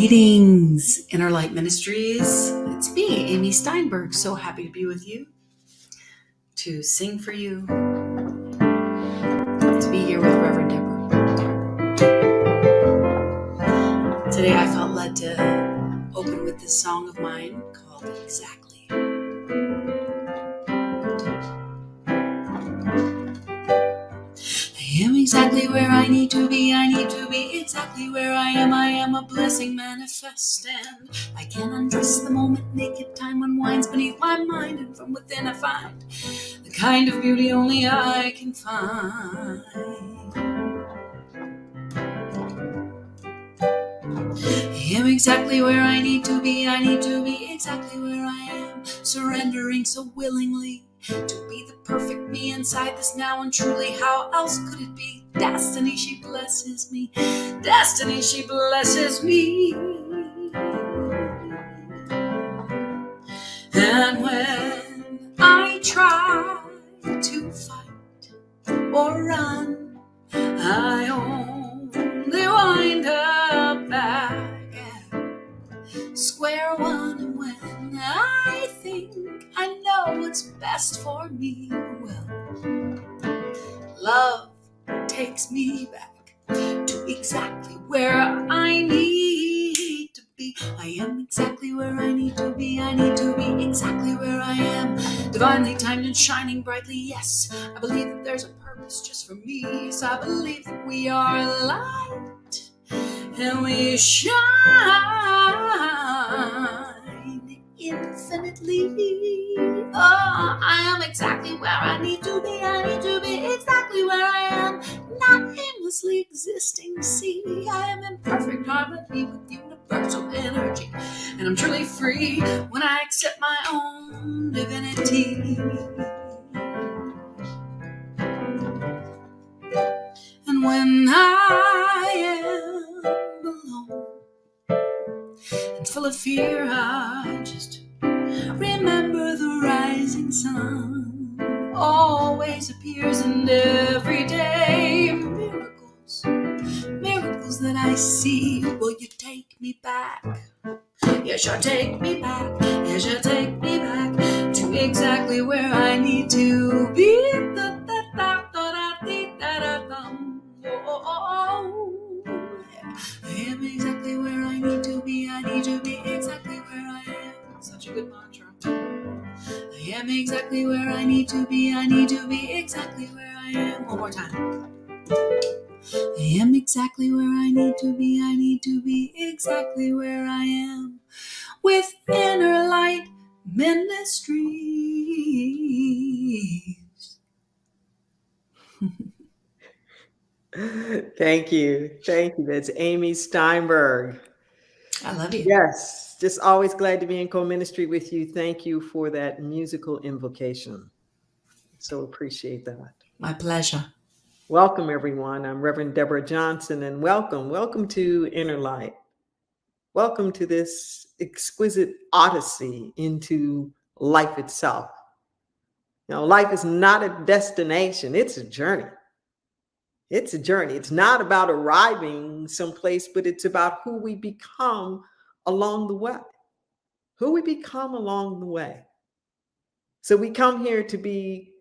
Greetings, Inner Light Ministries. It's me, Amy Steinberg. So happy to be with you, to sing for you, to be here with Reverend Deborah. Today I felt led to open with this song of mine called Exactly. I am exactly where I need to be exactly where I am a blessing manifest, and I can undress the moment naked time unwinds beneath my mind, and from within I find the kind of beauty only I can find. I am exactly where I need to be exactly where I am, surrendering so willingly to be the perfect me inside this now, and truly how else could it be? Destiny, she blesses me. Destiny, she blesses me. And when I try to fight or run, I only wind up back at square one. And when I think I know what's best for me, well, love takes me back to exactly where I need to be. I am exactly where I need to be exactly where I am, divinely timed and shining brightly. Yes, I believe that there's a purpose just for me. Yes, I believe that we are light and we shine infinitely. Oh, I am exactly where I need to be exactly where I am, not aimlessly existing. See, I am in perfect harmony with universal energy, and I'm truly free when I accept my own divinity. And when I am alone and full of fear, I just remember the rising sun always appears, and every day miracles that I see. Will you take me back? Yes, you'll take me back. Yes, you'll take me back to exactly where I need to be. I am exactly where I need to be exactly where I am. Such a good mantra. I am exactly where I need to be exactly where I am. One more time. I am exactly where I need to be exactly where I am, with Inner Light Ministries. Thank you. That's Amy Steinberg. I love you. Yes, just always glad to be in co-ministry with you. Thank you for that musical invocation. So appreciate that. My pleasure. Welcome, everyone. I'm Reverend Deborah Johnson, and welcome to Inner Light. Welcome to this exquisite odyssey into life itself. Life is not a destination, it's a journey. It's a journey. It's not about arriving someplace, but it's about who we become along the way. Who we become along the way. So we come here to be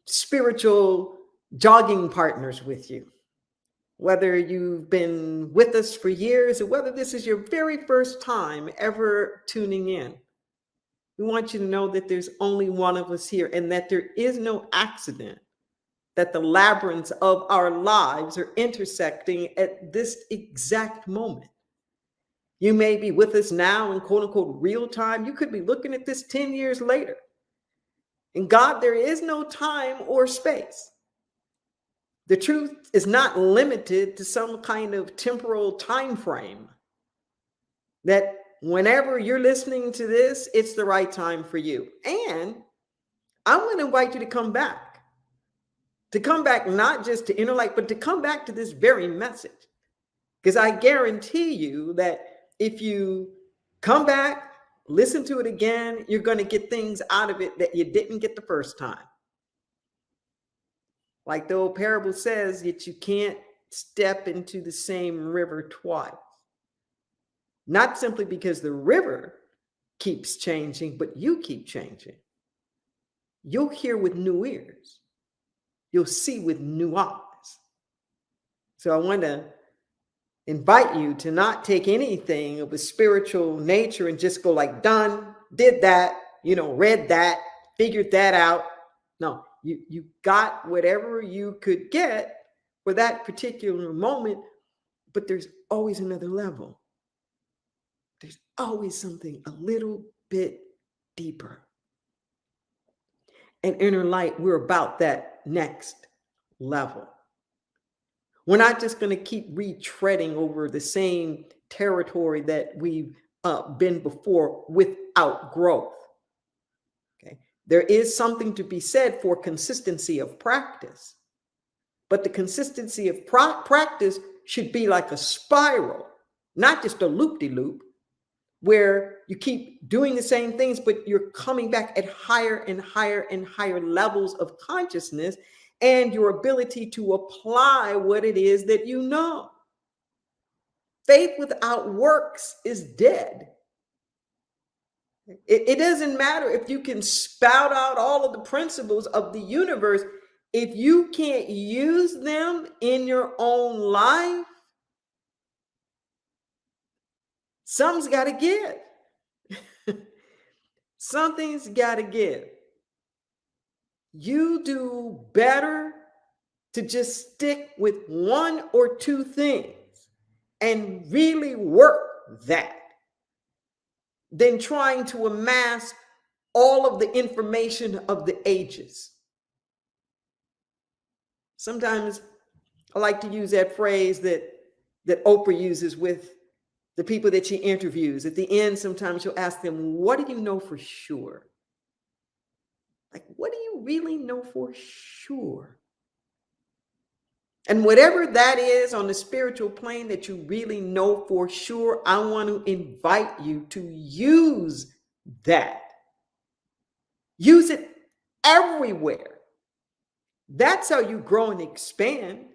spiritual jogging partners with you. Whether you've been with us for years or whether this is your very first time ever tuning in, we want you to know that there's only one of us here and that there is no accident that the labyrinths of our lives are intersecting at this exact moment. You may be with us now in quote unquote real time. You could be looking at this 10 years later. In God, there is no time or space. The truth is not limited to some kind of temporal time frame. That whenever you're listening to this, it's the right time for you. And I'm going to invite you to come back. To come back not just to Inner Light, but to come back to this very message. Because I guarantee you that if you come back, listen to it again, you're going to get things out of it that you didn't get the first time. Like the old parable says, that you can't step into the same river twice. Not simply because the river keeps changing, but you keep changing. You'll hear with new ears. You'll see with new eyes. So I want to invite you to not take anything of a spiritual nature and just go like, done, did that, read that, figured that out. No, you got whatever you could get for that particular moment, but there's always another level. There's always something a little bit deeper. And Inner Light, we're about that next level. We're not just going to keep retreading over the same territory that we've been before without growth. Okay? There is something to be said for consistency of practice, but the consistency of practice should be like a spiral, not just a loop-de-loop, where you keep doing the same things, but you're coming back at higher and higher and higher levels of consciousness and your ability to apply what it is that you know. Faith without works is dead. It doesn't matter if you can spout out all of the principles of the universe. If you can't use them in your own life, something's got to give. Something's got to give. You do better to just stick with one or two things and really work that than trying to amass all of the information of the ages. Sometimes I like to use that phrase that Oprah uses with the people that she interviews. At the end, sometimes she'll ask them, what do you know for sure? Like, what do you really know for sure? And whatever that is on the spiritual plane that you really know for sure, I want to invite you to use that. Use it everywhere. That's how you grow and expand.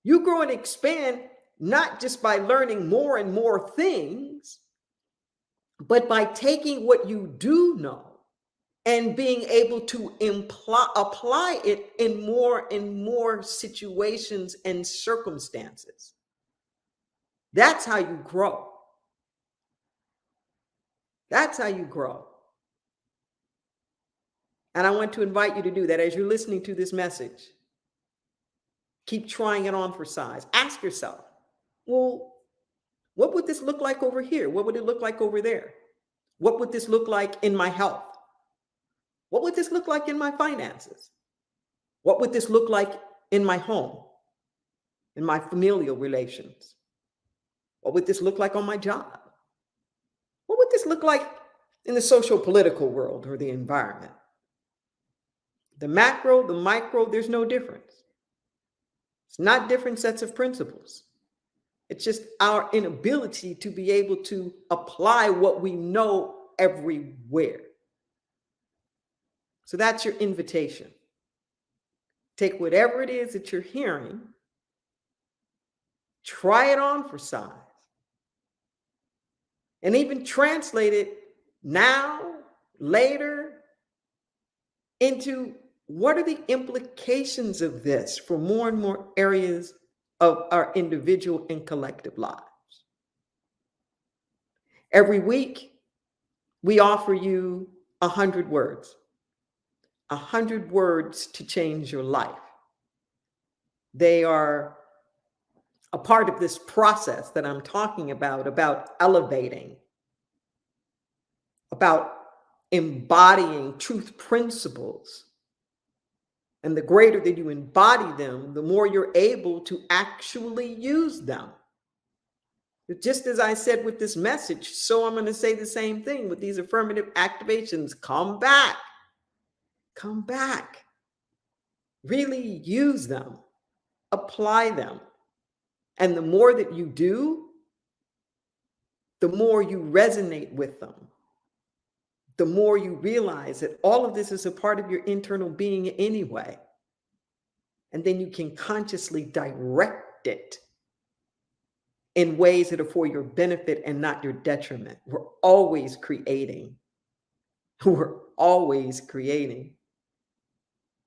You grow and expand not just by learning more and more things, but by taking what you do know and being able to apply it in more and more situations and circumstances. That's how you grow. That's how you grow. And I want to invite you to do that as you're listening to this message. Keep trying it on for size. Ask yourself, well, what would this look like over here? What would it look like over there? What would this look like in my health? What would this look like in my finances? What would this look like in my home, in my familial relations? What would this look like on my job? What would this look like in the social political world or the environment? The macro, the micro, there's no difference. It's not different sets of principles. It's just our inability to be able to apply what we know everywhere. So that's your invitation. Take whatever it is that you're hearing, try it on for size, and even translate it now, later, into what are the implications of this for more and more areas of our individual and collective lives. Every week, we offer you 100 words. 100 words to change your life. They are a part of this process that I'm talking about elevating, about embodying truth principles. And the greater that you embody them, the more you're able to actually use them. Just as I said with this message, so I'm going to say the same thing with these affirmative activations. Come back. Come back. Really use them. Apply them. And the more that you do, the more you resonate with them. The more you realize that all of this is a part of your internal being anyway. And then you can consciously direct it in ways that are for your benefit and not your detriment. We're always creating. We're always creating.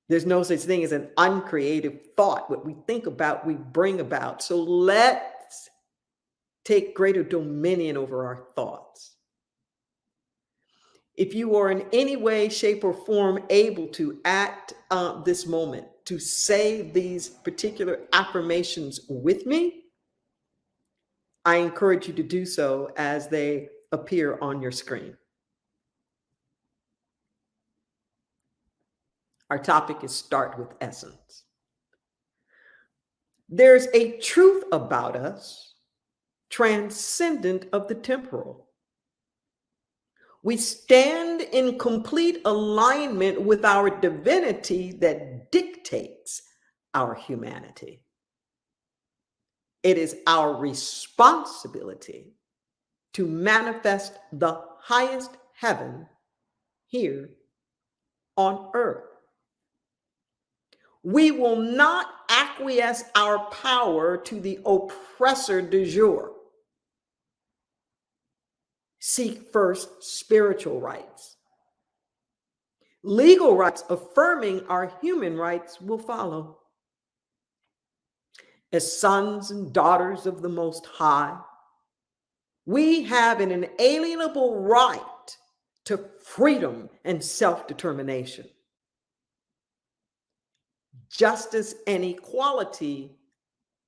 There's no such thing as an uncreative thought. What we think about, we bring about. So let's take greater dominion over our thoughts. If you are in any way, shape, or form able to, at this moment, to say these particular affirmations with me, I encourage you to do so as they appear on your screen. Our topic is Start with Essence. There's a truth about us transcendent of the temporal. We stand in complete alignment with our divinity that dictates our humanity. It is our responsibility to manifest the highest heaven here on earth. We will not acquiesce our power to the oppressor du jour. Seek first spiritual rights. Legal rights affirming our human rights will follow. As sons and daughters of the Most High, we have an inalienable right to freedom and self-determination. Justice and equality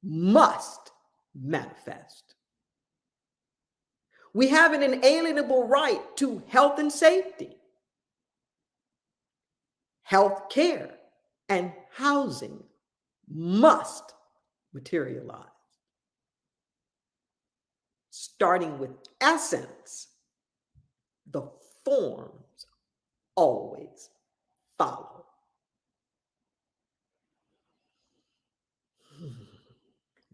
must manifest. We have an inalienable right to health and safety. Health care and housing must materialize. Starting with essence, the forms always follow.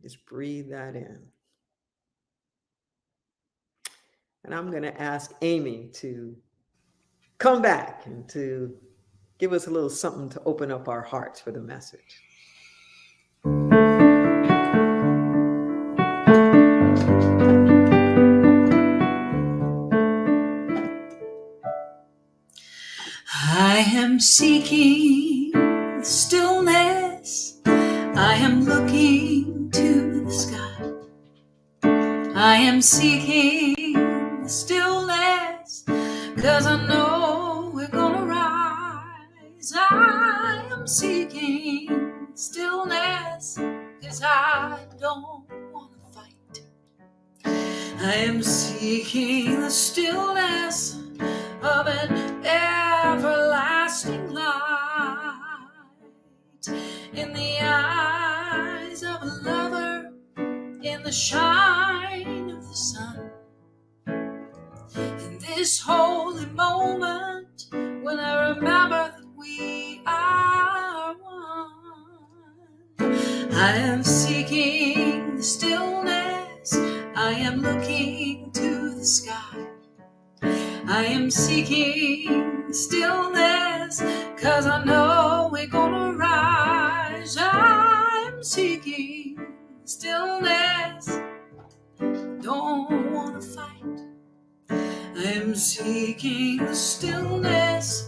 Just breathe that in. And I'm going to ask Amy to come back and to give us a little something to open up our hearts for the message. I am seeking stillness. I am looking to the sky. I am seeking stillness, 'cause I know we're gonna rise. I am seeking stillness, 'cause I don't wanna fight. I am seeking the stillness of an everlasting light in the eyes of a lover, in the shine of the sun. In this holy moment, when I remember that we are one, I am seeking the stillness. I am looking to the sky. I am seeking stillness, 'cause I know we're gonna rise. I am seeking stillness, don't wanna fight. I am seeking the stillness,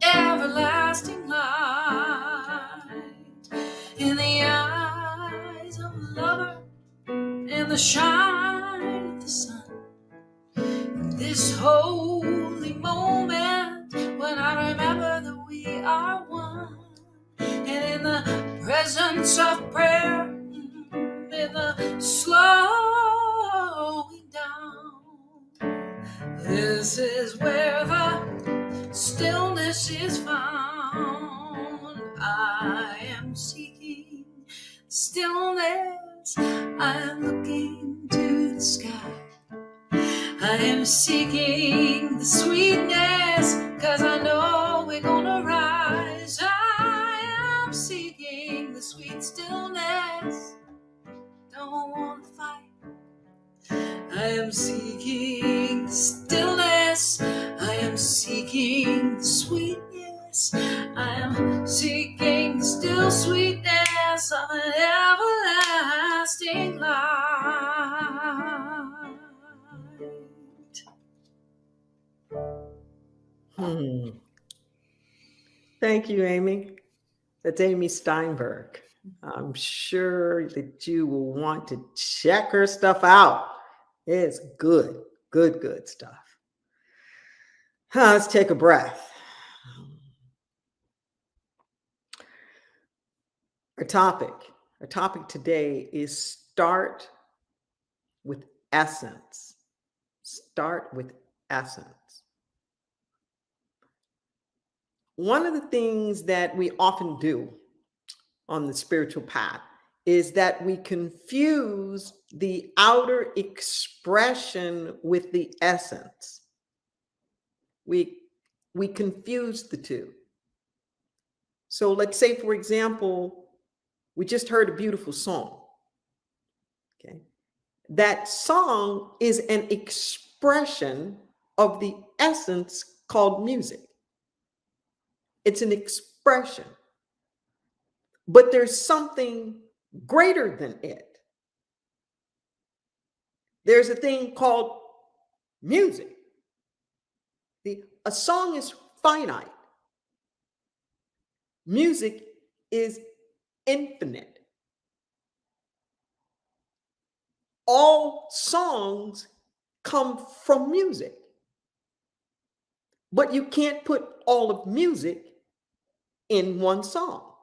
everlasting light in the eyes of a lover, in the shine of the sun. This holy moment, when I remember that we are one, and in the presence of prayer, in the slowing down, this is where the stillness is found. I am seeking stillness. I am looking to the sky. I am seeking the sweetness, 'cause I know we're gonna rise. I am seeking the sweet stillness, don't wanna fight. I am seeking the stillness. I am seeking the sweetness. I am seeking the still sweetness of an everlasting light Hmm. Thank you, Amy. That's Amy Steinberg. I'm sure that you will want to check her stuff out. It's good, good, good stuff. Let's take a breath. Our topic, our topic today is start with essence. Start with essence. One of the things that we often do on the spiritual path is that we confuse the outer expression with the essence. We confuse the two. So let's say, for example, we just heard a beautiful song. Okay. That song is an expression of the essence called music. It's an expression. But there's something greater than it. There's a thing called music. A song is finite. Music is infinite. All songs come from music. But you can't put all of music in one song.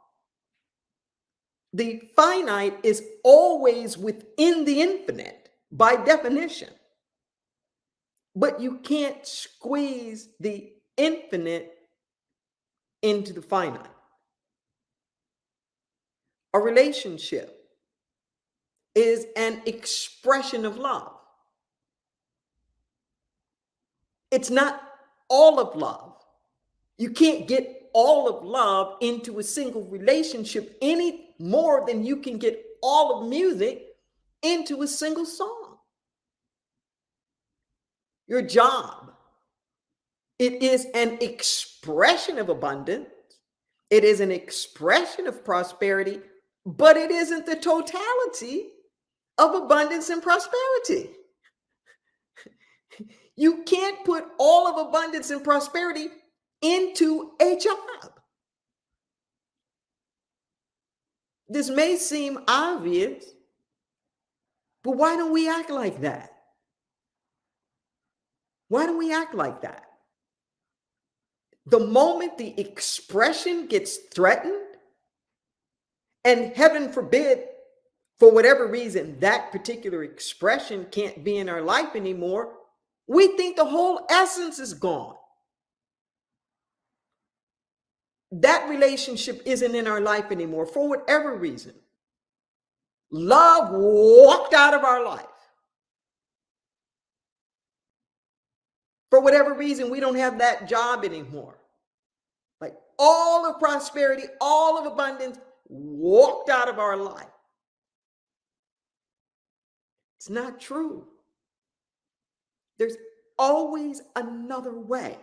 The finite is always within the infinite by definition. But you can't squeeze the infinite into the finite. A relationship is an expression of love. It's not all of love. You can't get all of love into a single relationship any more than you can get all of music into a single song. Your job, it is an expression of abundance. It is an expression of prosperity, but it isn't the totality of abundance and prosperity. You can't put all of abundance and prosperity into a job. This may seem obvious, but why don't we act like that? Why don't we act like that? The moment the expression gets threatened, and heaven forbid, for whatever reason, that particular expression can't be in our life anymore, we think the whole essence is gone. That relationship isn't in our life anymore for whatever reason. Love walked out of our life. For whatever reason, we don't have that job anymore. Like all of prosperity, all of abundance walked out of our life. It's not true. There's always another way.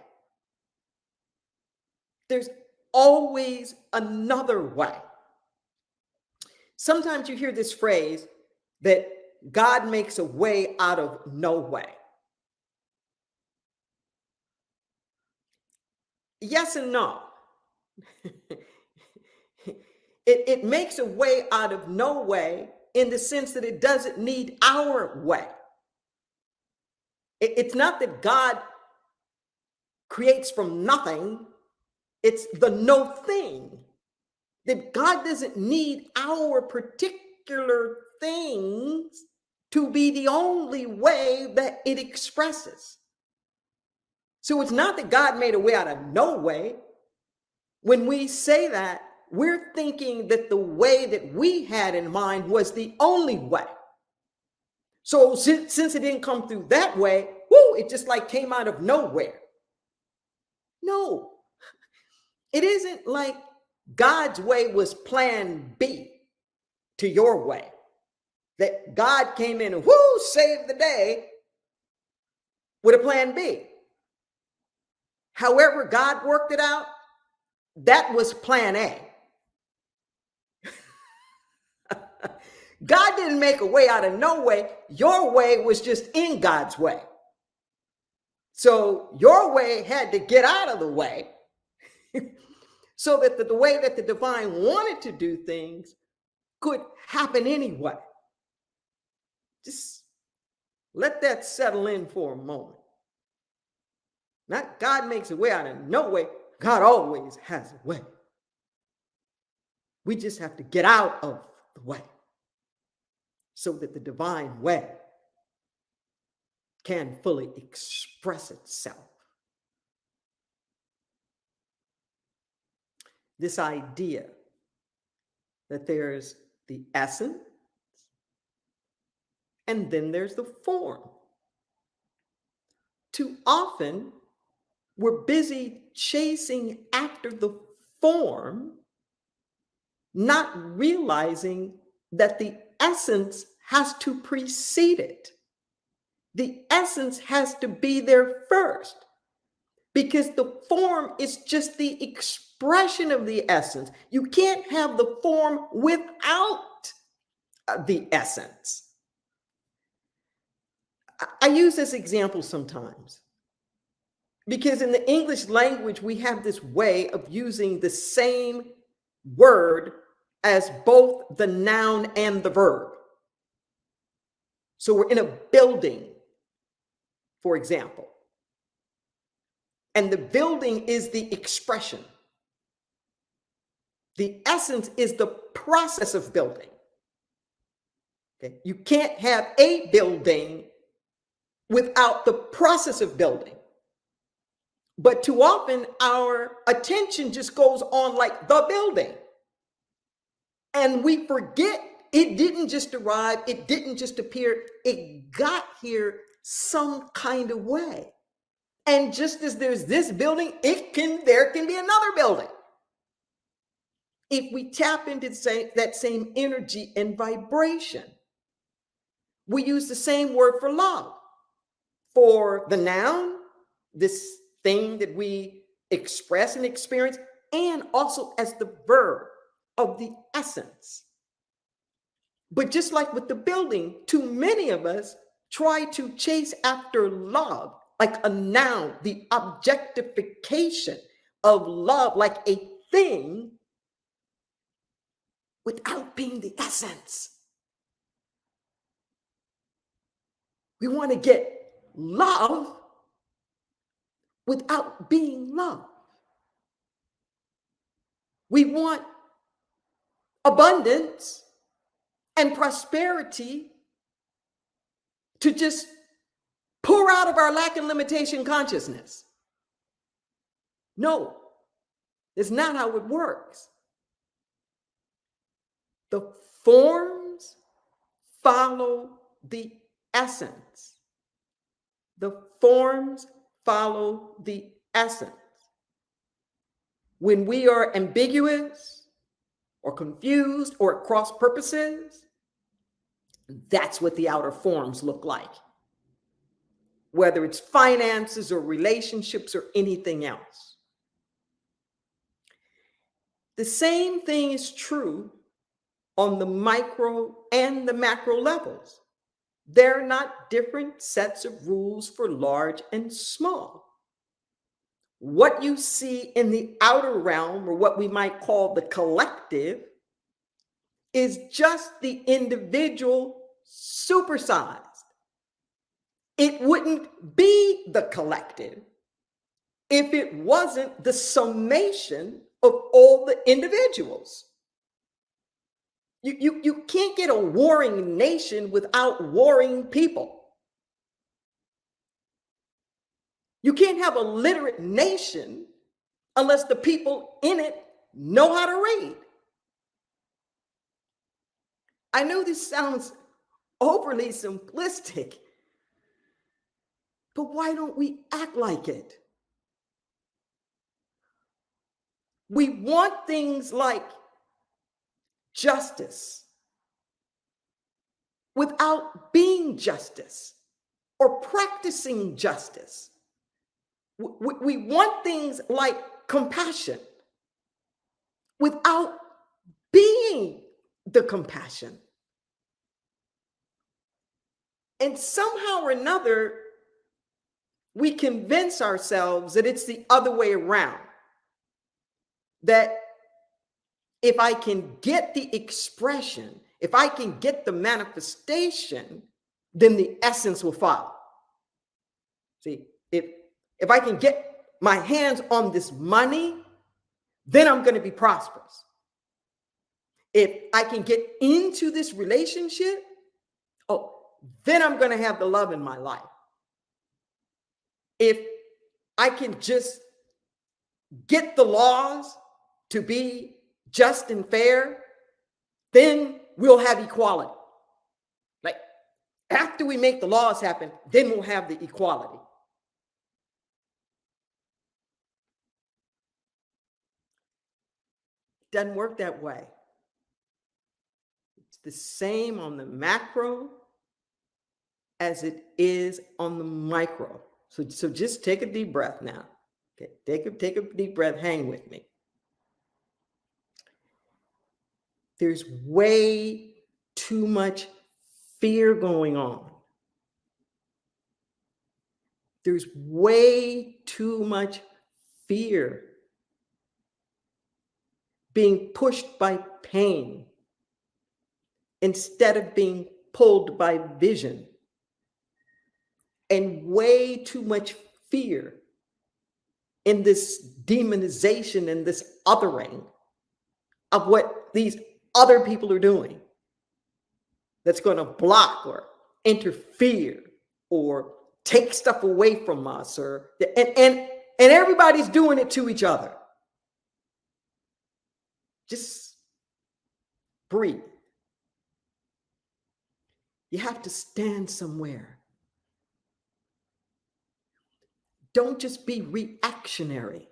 There's always another way. Sometimes you hear this phrase that God makes a way out of no way. Yes and no. It makes a way out of no way in the sense that it doesn't need our way. It's not that God creates from nothing. It's the no thing. That God doesn't need our particular things to be the only way that it expresses. So it's not that God made a way out of no way. When we say that, we're thinking that the way that we had in mind was the only way. So since it didn't come through that way, it just like came out of nowhere. No, it isn't like God's way was plan B to your way. That God came in and saved the day with a plan B. However God worked it out, that was plan A. God didn't make a way out of no way. Your way was just in God's way. So your way had to get out of the way so that the way that the divine wanted to do things could happen anyway. Just let that settle in for a moment. Not God makes a way out of no way. God always has a way. We just have to get out of the way so that the divine way can fully express itself. This idea that there's the essence and then there's the form. Too often, we're busy chasing after the form, not realizing that the essence has to precede it. The essence has to be there first, because the form is just the expression of the essence. You can't have the form without the essence. I use this example sometimes because in the English language, we have this way of using the same word as both the noun and the verb. So we're in a building, for example, and the building is the expression. The essence is the process of building. Okay? You can't have a building without the process of building. But too often our attention just goes on like the building. And we forget it didn't just arrive, it didn't just appear, it got here some kind of way. And just as there's this building, there can be another building. If we tap into that same energy and vibration, we use the same word for love. For the noun, this thing that we express and experience, and also as the verb of the essence. But just like with the building, too many of us try to chase after love, like a noun, the objectification of love, like a thing, without being the essence. We want to get love without being love. We want abundance and prosperity to just pour out of our lack and limitation consciousness. No, it's not how it works. The forms follow the essence. The forms follow the essence. When we are ambiguous or confused or at cross purposes, that's what the outer forms look like. Whether it's finances or relationships or anything else. The same thing is true on the micro and the macro levels. They're not different sets of rules for large and small. What you see in the outer realm, or what we might call the collective, is just the individual supersized. It wouldn't be the collective if it wasn't the summation of all the individuals. You can't get a warring nation without warring people. You can't have a literate nation unless the people in it know how to read. I know this sounds overly simplistic, but why don't we act like it? We want things like justice without being justice or practicing justice. We want things like compassion without being the compassion. And somehow or another, we convince ourselves that it's the other way around. That if I can get the expression, if I can get the manifestation, then the essence will follow. See, if I can get my hands on this money, then I'm going to be prosperous. If I can get into this relationship, then I'm going to have the love in my life. If I can just get the laws to be just and fair, then we'll have equality. Like, after we make the laws happen, then we'll have the equality. Doesn't work that way. It's the same on the macro as it is on the micro. So just take a deep breath now. Okay, take a deep breath, hang with me. There's way too much fear going on. There's way too much fear being pushed by pain instead of being pulled by vision. And way too much fear in this demonization and this othering of what these other people are doing that's going to block or interfere or take stuff away from us, and everybody's doing it to each other. Just breathe. You have to stand somewhere. Don't just be reactionary.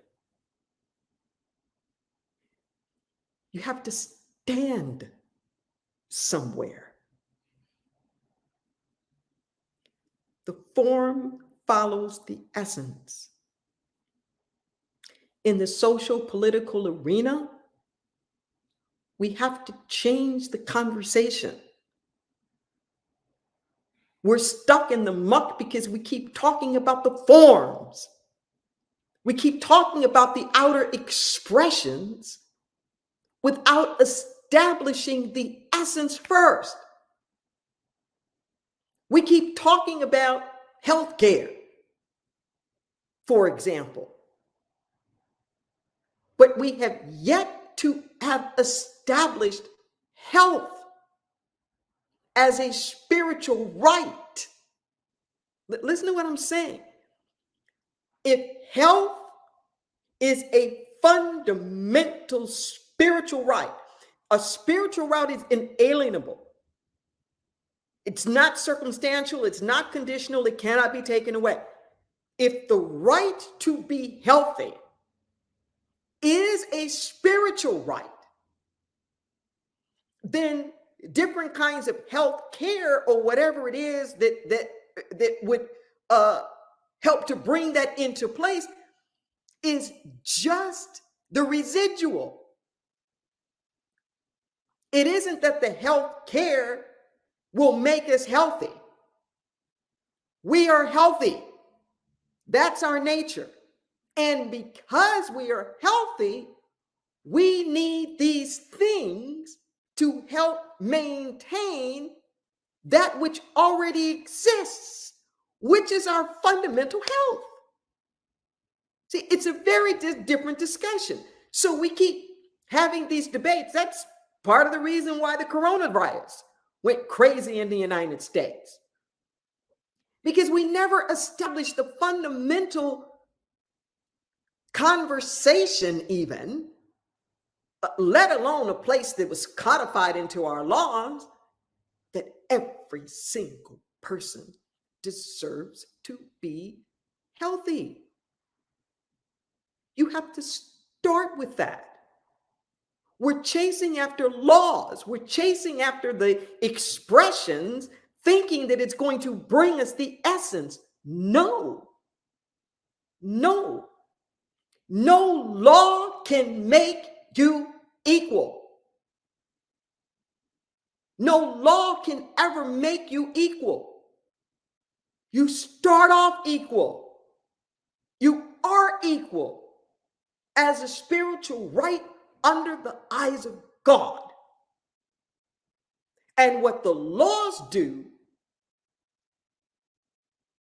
You have to stand somewhere. The form follows the essence. In the social political arena, we have to change the conversation. We're stuck in the muck because we keep talking about the forms. We keep talking about the outer expressions without establishing the essence first. We keep talking about healthcare, for example, but we have yet to have established health as a spiritual right. Listen to what I'm saying. If health is a fundamental spiritual right, a spiritual right is inalienable. It's not circumstantial, it's not conditional, it cannot be taken away. If the right to be healthy is a spiritual right, then different kinds of health care or whatever it is that would help to bring that into place is just the residual. It isn't that the health care will make us healthy. We are healthy. That's our nature. And because we are healthy, we need these things to help maintain that which already exists, which is our fundamental health. See, it's a very different discussion. So we keep having these debates. That's part of the reason why the coronavirus went crazy in the United States. Because we never established the fundamental conversation even, let alone a place that was codified into our laws, that every single person deserves to be healthy. You have to start with that. We're chasing after laws. We're chasing after the expressions, thinking that it's going to bring us the essence. No. No law can make you equal. No law can ever make you equal. You start off equal. You are equal as a spiritual right under the eyes of God. And what the laws do,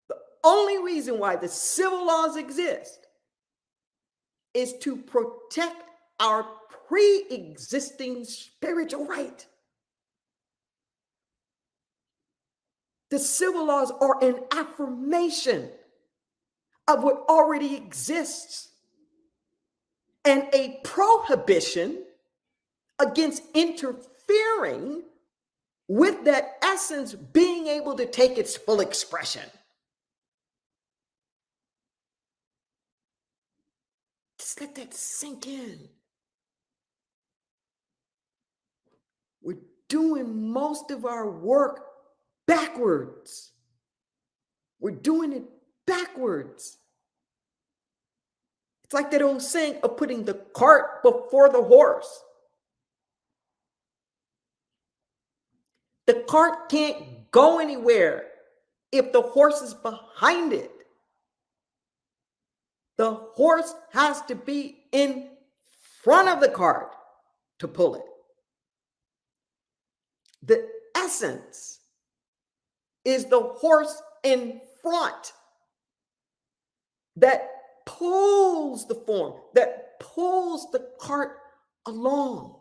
the only reason why the civil laws exist is to protect our pre-existing spiritual right. The civil laws are an affirmation of what already exists and a prohibition against interfering with that essence being able to take its full expression. Just let that sink in. We're doing most of our work backwards. We're doing it backwards. It's like that old saying of putting the cart before the horse. The cart can't go anywhere if the horse is behind it. The horse has to be in front of the cart to pull it. The essence is the horse in front that pulls the form, that pulls the cart along.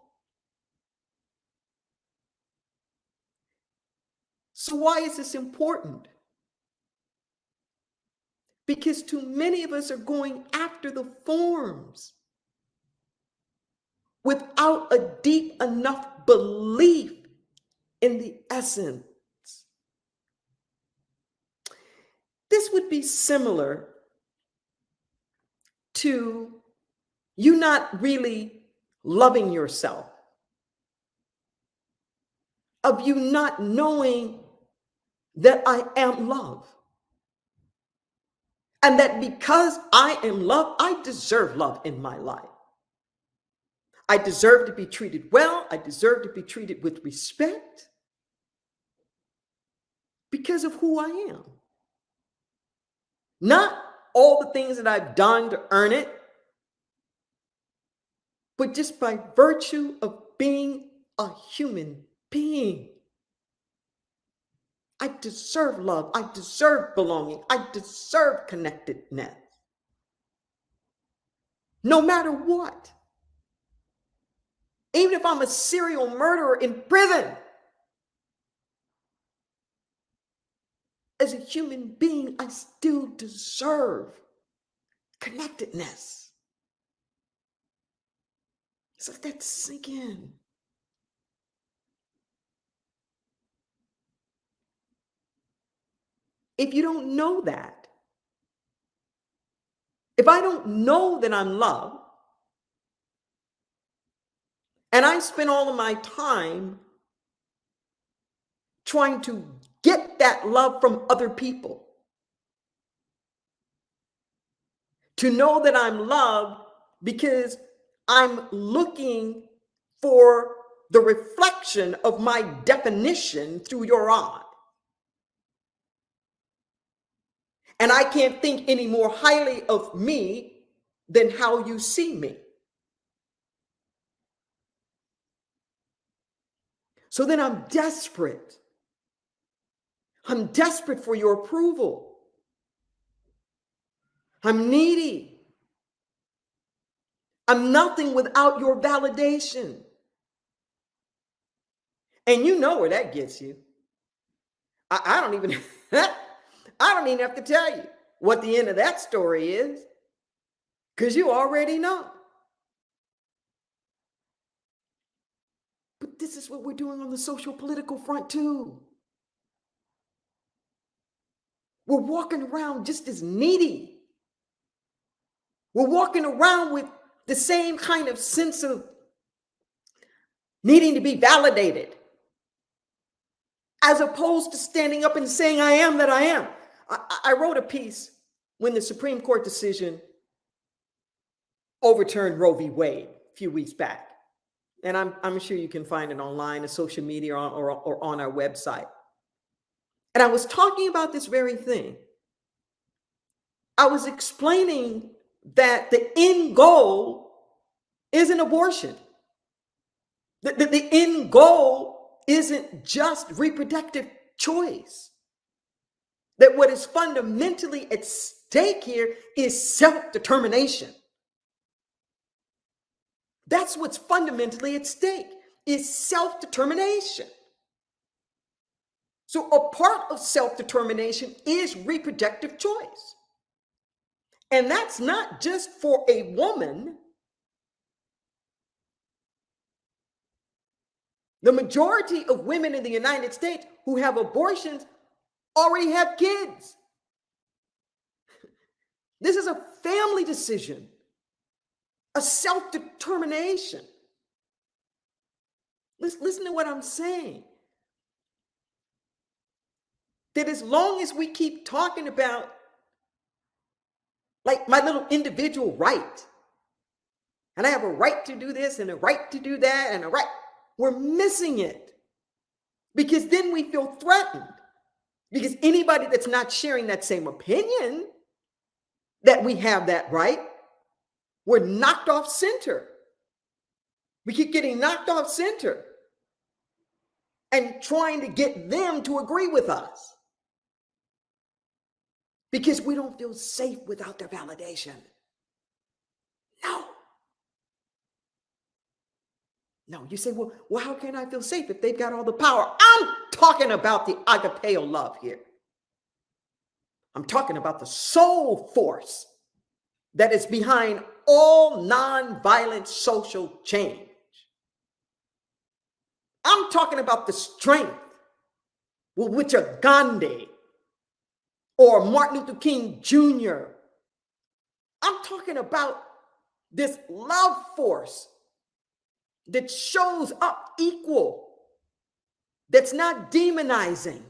So why is this important? Because too many of us are going after the forms without a deep enough belief in the essence. This would be similar to you not really loving yourself, of you not knowing that I am love. And that because I am love, I deserve love in my life. I deserve to be treated well. I deserve to be treated with respect because of who I am. Not all the things that I've done to earn it, but just by virtue of being a human being. I deserve love. I deserve belonging. I deserve connectedness. No matter what. Even if I'm a serial murderer in prison, as a human being, I still deserve connectedness. So let that sink in. If you don't know that, if I don't know that I'm loved, and I spend all of my time trying to get that love from other people, to know that I'm loved because I'm looking for the reflection of my definition through your eye. And I can't think any more highly of me than how you see me. So then I'm desperate. I'm desperate for your approval. I'm needy. I'm nothing without your validation. And you know where that gets you. I don't even I don't even have to tell you what the end of that story is, because you already know. But this is what we're doing on the social political front too. We're walking around just as needy. We're walking around with the same kind of sense of needing to be validated, as opposed to standing up and saying, I am that I am. I wrote a piece when the Supreme Court decision overturned Roe v. Wade a few weeks back. And I'm sure you can find it online, on social media, or on our website. And I was talking about this very thing. I was explaining that the end goal isn't abortion. The end goal isn't just reproductive choice. That what is fundamentally at stake here is self-determination. That's what's fundamentally at stake, is self-determination. So a part of self-determination is reproductive choice. And that's not just for a woman. The majority of women in the United States who have abortions already have kids. This is a family decision, a self-determination. Listen to what I'm saying. That as long as we keep talking about like my little individual right, and I have a right to do this and a right to do that and a right, we're missing it. Because then we feel threatened. Because anybody that's not sharing that same opinion that we have that right, we're knocked off center. We keep getting knocked off center and trying to get them to agree with us because we don't feel safe without their validation. No, you say, well, how can I feel safe if they've got all the power? I'm talking about the agapeo love here. I'm talking about the soul force that is behind all nonviolent social change. I'm talking about the strength with which a Gandhi or Martin Luther King Jr. I'm talking about this love force that shows up equal, that's not demonizing.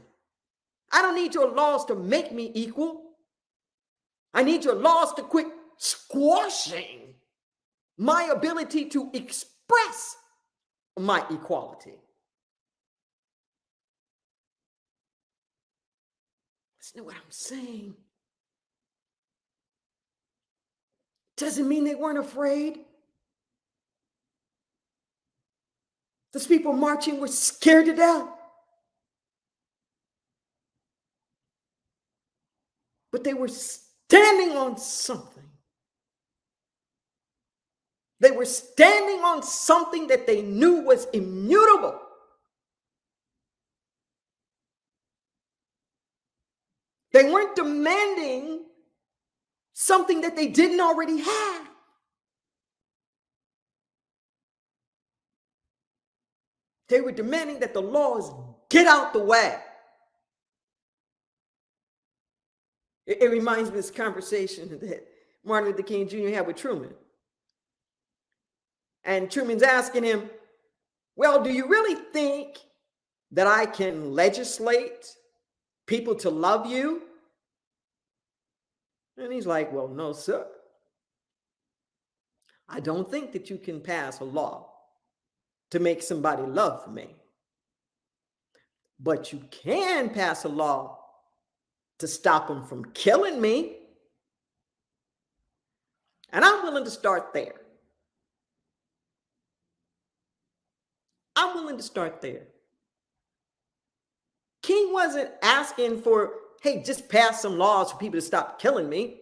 I don't need your laws to make me equal. I need your laws to quit squashing my ability to express my equality. Listen to what I'm saying. Doesn't mean they weren't afraid. Those people marching were scared to death. But they were standing on something. They were standing on something that they knew was immutable. They weren't demanding something that they didn't already have. They were demanding that the laws get out the way. It reminds me of this conversation that Martin Luther King Jr. had with Truman. And Truman's asking him, well, do you really think that I can legislate people to love you? And he's like, well, no, sir. I don't think that you can pass a law to make somebody love me. But you can pass a law to stop them from killing me. And I'm willing to start there. I'm willing to start there. King wasn't asking for, hey, just pass some laws for people to stop killing me.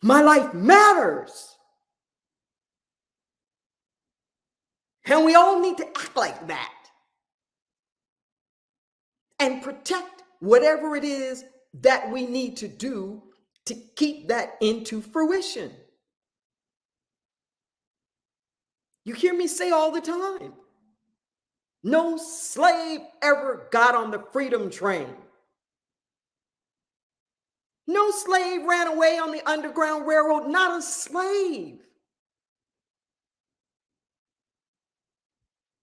My life matters. And we all need to act like that and protect whatever it is that we need to do to keep that into fruition. You hear me say all the time, no slave ever got on the freedom train. No slave ran away on the Underground Railroad, not a slave.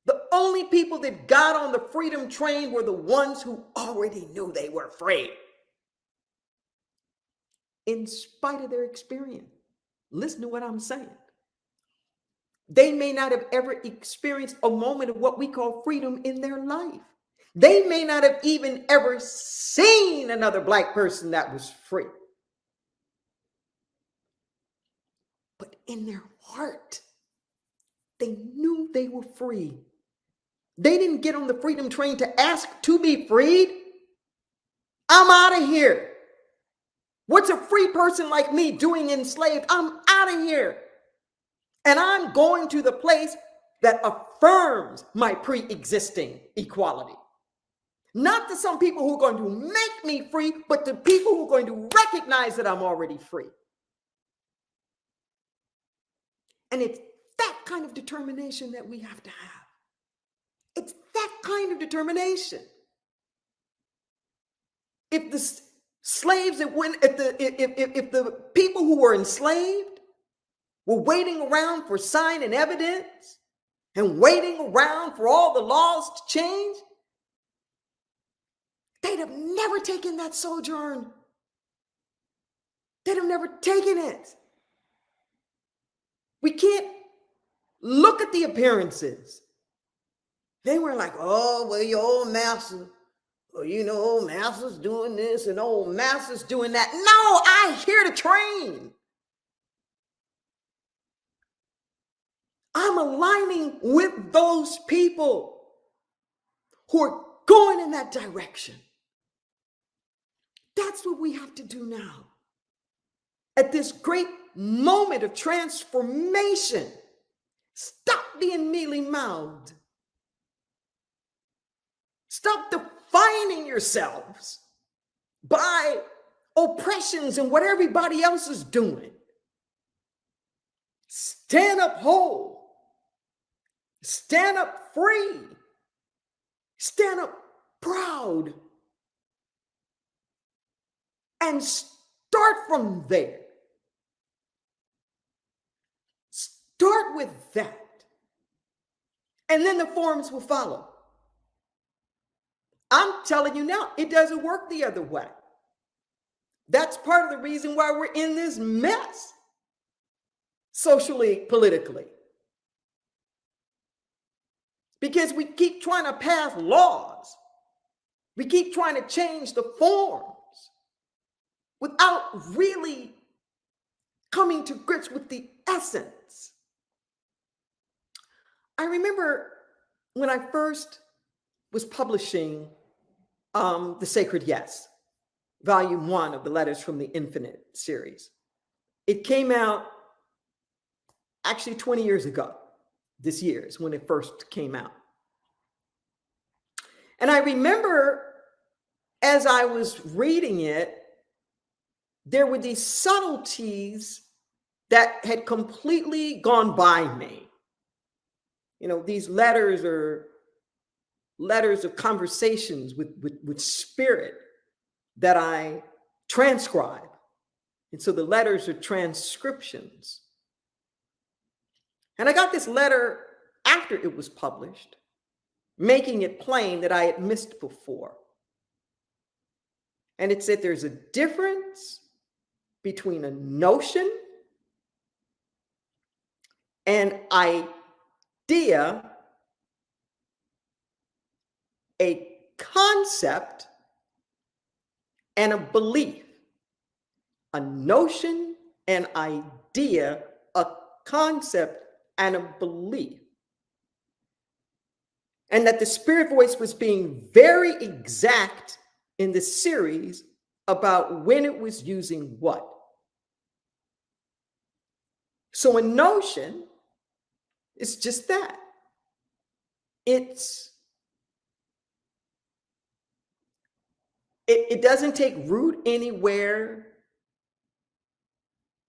The only people that got on the freedom train were the ones who already knew they were free. In spite of their experience. Listen to what I'm saying. They may not have ever experienced a moment of what we call freedom in their life. They may not have even ever seen another Black person that was free. in their heart, they knew they were free. They didn't get on the freedom train to ask to be freed. I'm out of here. What's a free person like me doing enslaved? I'm out of here. And I'm going to the place that affirms my pre-existing equality. Not to some people who are going to make me free, but to people who are going to recognize that I'm already free. And it's that kind of determination that we have to have. It's that kind of determination. If the slaves that went, if the people who were enslaved were waiting around for sign and evidence and waiting around for all the laws to change, they'd have never taken that sojourn. They'd have never taken it. We can't look at the appearances. They were like, oh, well, your old master, well, you know, old master's doing this and old master's doing that. No, I'm here to train. I'm aligning with those people who are going in that direction. That's what we have to do now. At this great moment of transformation, stop being mealy-mouthed. Stop defining yourselves by oppressions and what everybody else is doing. Stand up whole. Stand up free. Stand up proud. And start from there. Start with that. And then the forms will follow. I'm telling you now, it doesn't work the other way. That's part of the reason why we're in this mess, socially, politically. Because we keep trying to pass laws. We keep trying to change the forms without really coming to grips with the essence. I remember when I first was publishing The Sacred Yes, Volume 1 of the Letters from the Infinite series. It came out actually 20 years ago. This year is when it first came out. And I remember as I was reading it, there were these subtleties that had completely gone by me. You know, these letters are letters of conversations with spirit that I transcribe. And so the letters are transcriptions. And I got this letter after it was published, making it plain that I had missed before. And it said there's a difference between a notion, an idea, a concept, and a belief. A notion, an idea, a concept, and a belief. And that the spirit voice was being very exact in the series about when it was using what. So a notion is just that. It doesn't take root anywhere.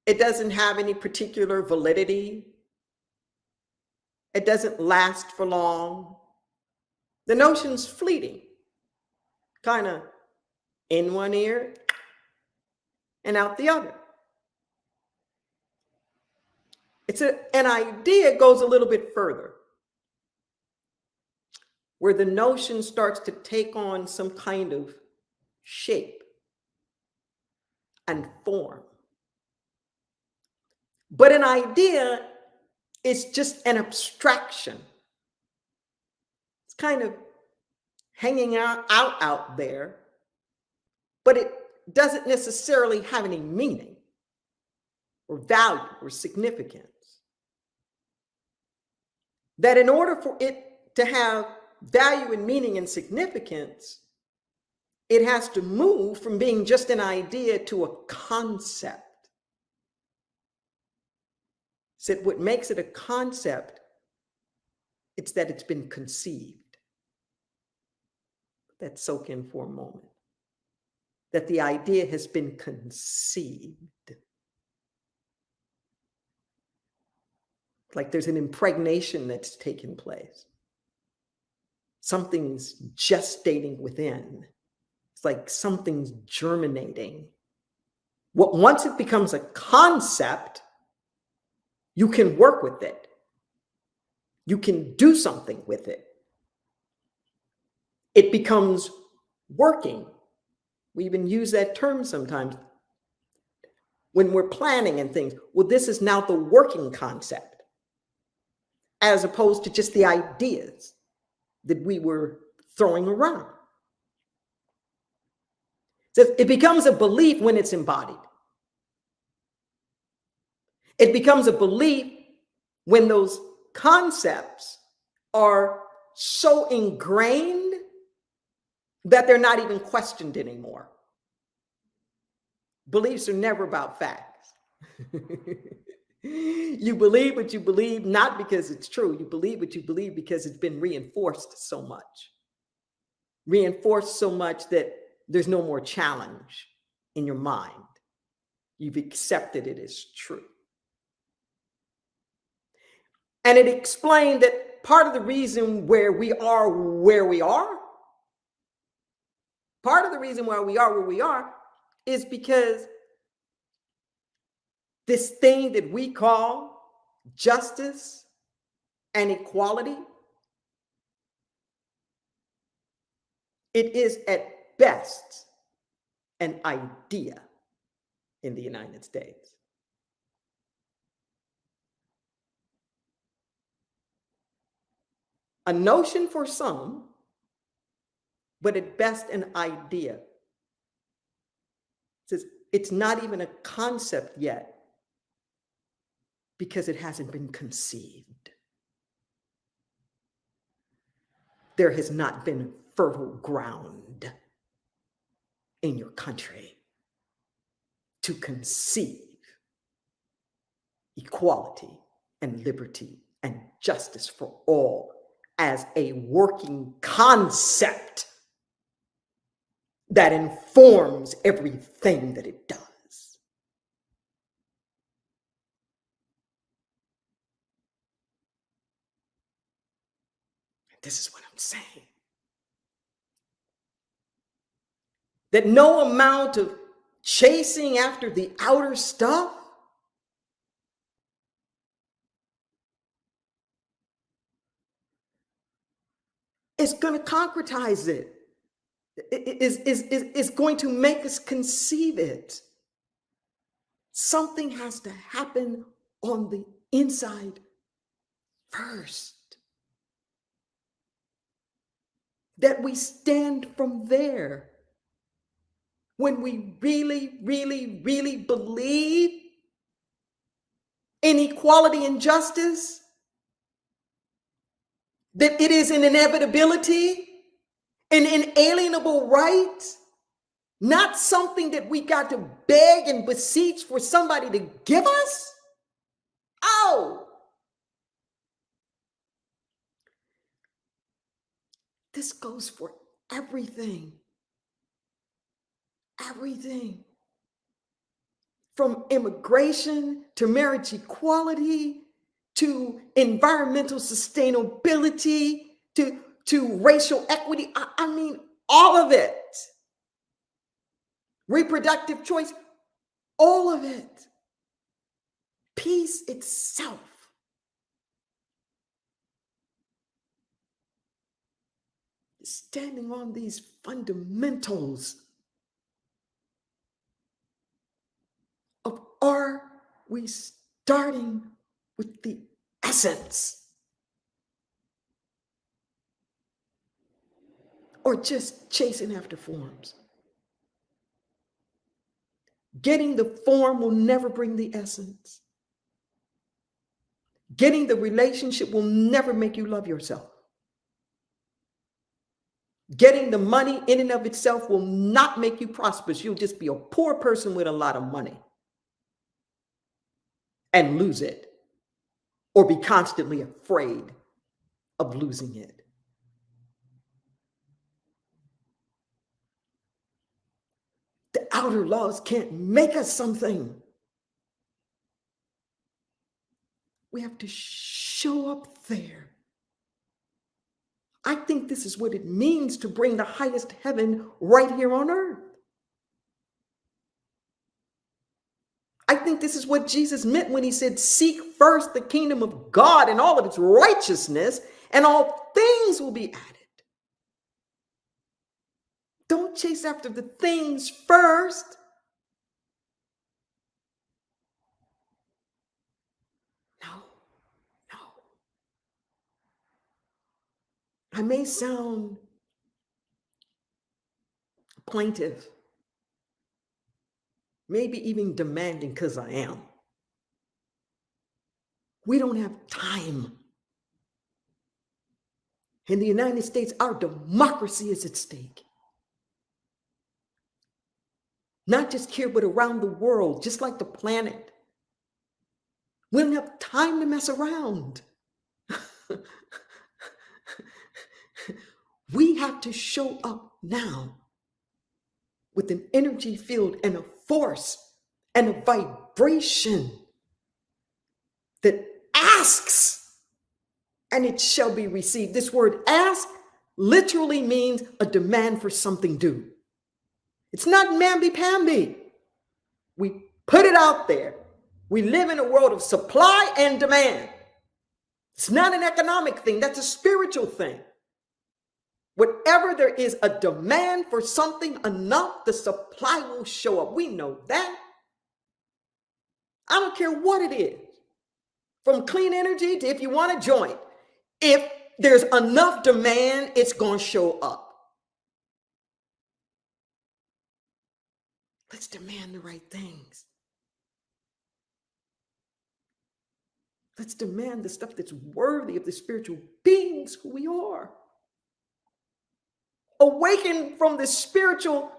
It doesn't have any particular validity. It doesn't last for long. The notion's fleeting, kind of in one ear and out the other. An idea goes a little bit further, where the notion starts to take on some kind of shape and form. But an idea is just an abstraction. It's kind of hanging out there, but it doesn't necessarily have any meaning. or value or significance. That in order for it to have value and meaning and significance, it has to move from being just an idea to a concept. So what makes it a concept, it's that it's been conceived. Let that soak in for a moment. That the idea has been conceived. Like there's an impregnation that's taken place. Something's gestating within. It's like something's germinating. Once it becomes a concept, you can work with it. You can do something with it. It becomes working. We even use that term sometimes when we're planning and things. Well, this is now the working concept, as opposed to just the ideas that we were throwing around. So it becomes a belief when it's embodied. It becomes a belief when those concepts are so ingrained that they're not even questioned anymore. Beliefs are never about facts. You believe what you believe, not because it's true. You believe what you believe because it's been reinforced so much. Reinforced so much that there's no more challenge in your mind. You've accepted it as true. And it explained that part of the reason where we are where we are, part of the reason why we are where we are is because this thing that we call justice and equality, it is at best an idea in the United States. A notion for some, but at best an idea. It says it's not even a concept yet because it hasn't been conceived. There has not been fertile ground in your country to conceive equality and liberty and justice for all as a working concept that informs everything that it does. This is what I'm saying. That no amount of chasing after the outer stuff is going to concretize it. Is going to make us conceive it. Something has to happen on the inside first. That we stand from there. When we really, really, really believe in equality and justice, that it is an inevitability, an inalienable right, not something that we got to beg and beseech for somebody to give us. Oh, this goes for everything. Everything. From immigration to marriage equality to environmental sustainability to racial equity. I mean, all of it. Reproductive choice, all of it. Peace itself. Standing on these fundamentals of, are we starting with the essence or just chasing after forms? Getting the form will never bring the essence. Getting the relationship will never make you love yourself. Getting the money in and of itself will not make you prosperous. You'll just be a poor person with a lot of money and lose it, or be constantly afraid of losing it. The outer laws can't make us something. We have to show up there. I think this is what it means to bring the highest heaven right here on earth. I think this is what Jesus meant when he said, seek first the kingdom of God and all of its righteousness, and all things will be added. Don't chase after the things first. No. I may sound plaintive, maybe even demanding, because I am. We don't have time. In the United States, our democracy is at stake. Not just here, but around the world, just like the planet. We don't have time to mess around. We have to show up now with an energy field and a force and a vibration that asks, and it shall be received. This word ask literally means a demand for something due. It's not mamby-pamby. We put it out there. We live in a world of supply and demand. It's not an economic thing. That's a spiritual thing. Whatever there is a demand for something enough, the supply will show up. We know that. I don't care what it is. From clean energy to if you want a joint. If there's enough demand, it's going to show up. Let's demand the right things. Let's demand the stuff that's worthy of the spiritual beings who we are. Awaken from the spiritual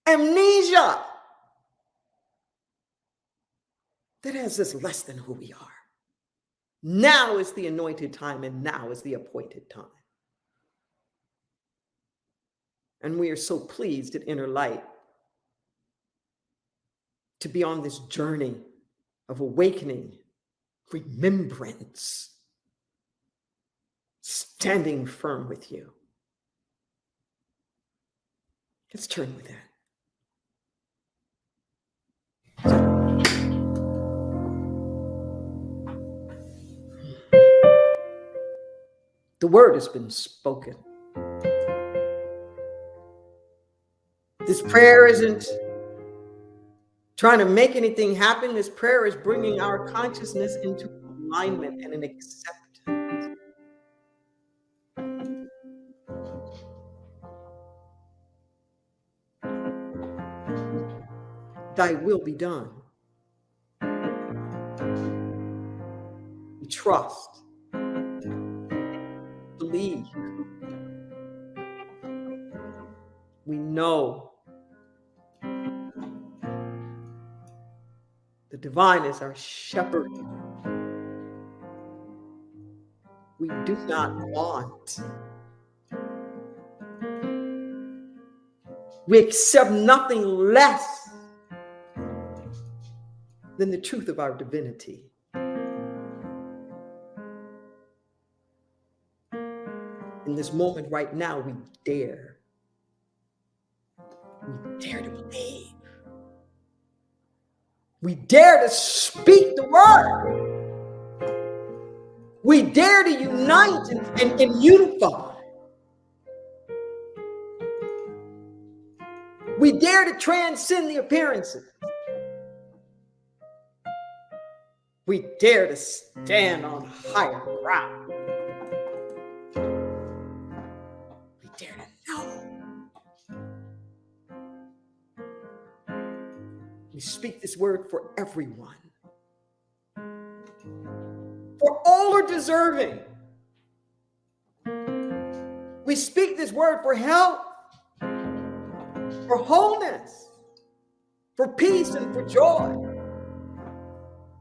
amnesia that has us less than who we are. Now is the anointed time, and now is the appointed time. And we are so pleased at Inner Light to be on this journey of awakening, remembrance, standing firm with you. Let's turn with that. The word has been spoken. This prayer isn't trying to make anything happen. This prayer is bringing our consciousness into alignment and an acceptance. Thy will be done. We trust, believe. We know the divine is our shepherd. We do not want. We accept nothing less than the truth of our divinity. In this moment right now, we dare. We dare to believe. We dare to speak the word. We dare to unite and unify. We dare to transcend the appearances. We dare to stand on higher ground. We dare to know. We speak this word for everyone. For all are deserving. We speak this word for health, for wholeness, for peace and for joy,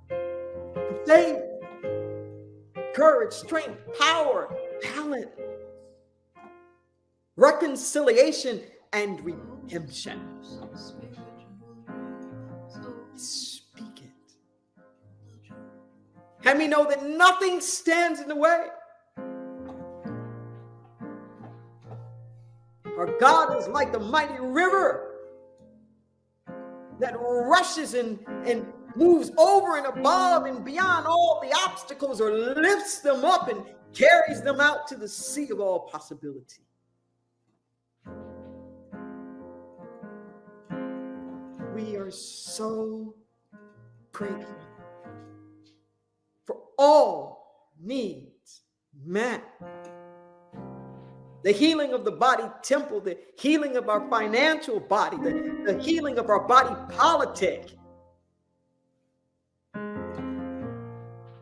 for faith, courage, strength, power, talent, reconciliation, and redemption. Speak it. And we know that nothing stands in the way. Our God is like the mighty river that rushes and moves over and above and beyond all the obstacles, or lifts them up and carries them out to the sea of all possibility. We are so grateful for all needs met. The healing of the body temple, the healing of our financial body, the healing of our body politic.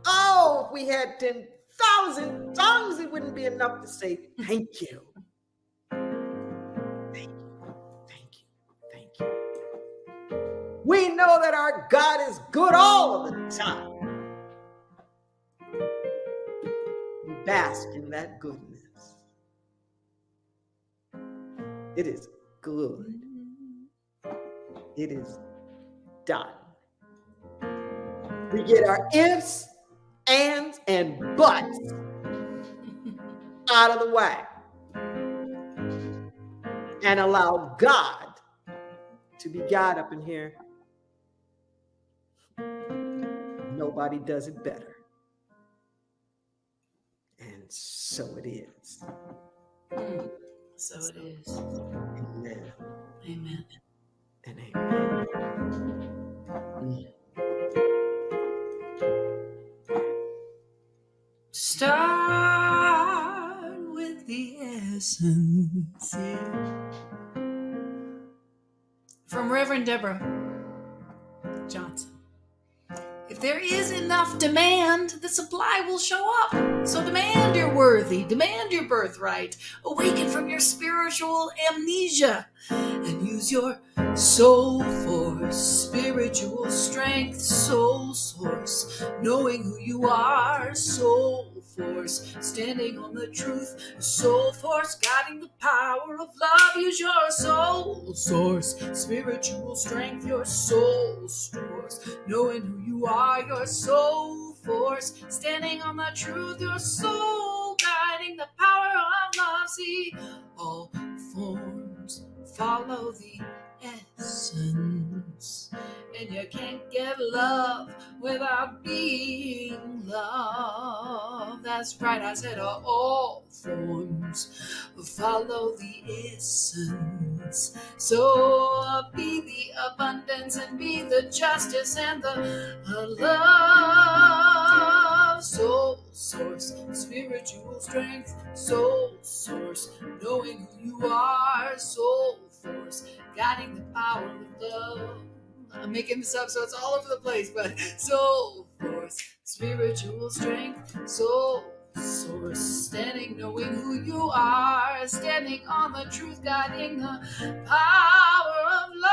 Oh, if we had 10,000 tongues, it wouldn't be enough to say thank you. Thank you, thank you, thank you. We know that our God is good all of the time. We bask in that goodness. It is good. It is done. We get our ifs, ands, and buts out of the way and allow God to be God up in here. Nobody does it better. And so it is. So it is. Amen. Amen. And amen. Start with the essence. Yeah. From Reverend Deborah Johnson. If there is enough demand, the supply will show up. So demand your worthy, demand your birthright. Awaken from your spiritual amnesia and use your soul force, spiritual strength, soul source, knowing who you are, soul force, standing on the truth, soul force, guiding the power of love. Use your soul source, spiritual strength, your soul source, knowing who you are, your soul force, standing on the truth, your soul, guiding the power of love. See, all forms follow the essence, and you can't get love without being loved. That's right, I said all forms follow the essence. So be the abundance and be the justice and the love. Soul source, spiritual strength, soul source, knowing who you are, soul force, guiding the power of love. I'm making this up so it's all over the place, but soul force, spiritual strength, soul source, standing, knowing who you are, standing on the truth, guiding the power of love.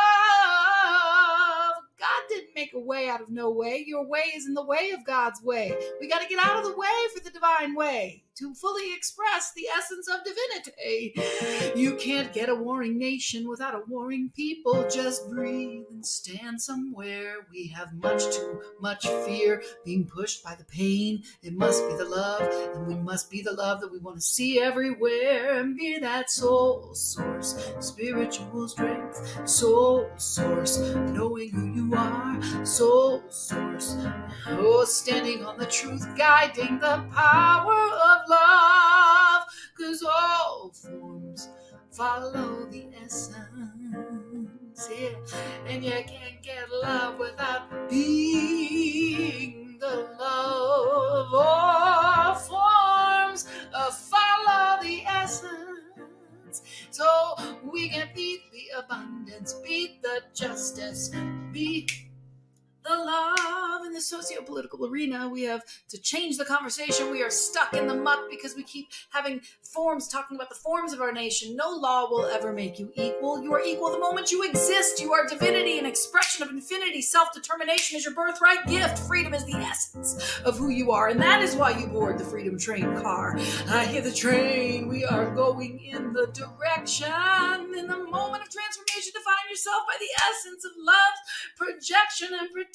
God didn't make a way out of no way. Your way is in the way of God's way. We got to get out of the way for the divine way to fully express the essence of divinity. You can't get a warring nation without a warring people. Just breathe and stand somewhere. We have much too much fear being pushed by the pain. It must be the love, and we must be the love that we want to see everywhere. And be that soul source, spiritual strength, soul source, knowing who you are, soul source. Oh, standing on the truth, guiding the power of love, 'cause all forms follow the essence, yeah. And you can't get love without being the love. All forms follow the essence, abundance. So we can beat the abundance, beat the justice, beat the love. In the socio-political arena, we have to change the conversation. We are stuck in the muck because we keep having forms talking about the forms of our nation. No law will ever make you equal. You are equal the moment you exist. You are divinity, an expression of infinity. Self-determination is your birthright gift. Freedom is the essence of who you are, and that is why you board the freedom train car. I hear the train. We are going in the direction. In the moment of transformation, define yourself by the essence of love, projection, and protection.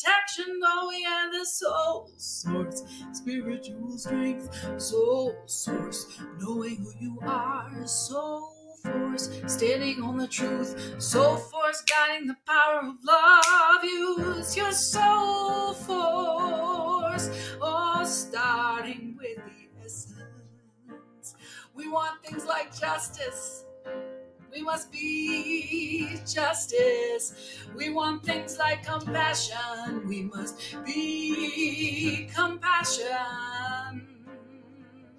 Oh yeah, the soul source, spiritual strength, soul source, knowing who you are, soul force, standing on the truth, soul force, guiding the power of love. Use your soul force, oh, starting with the essence. We want things like justice. We must be justice. We want things like compassion. We must be compassion.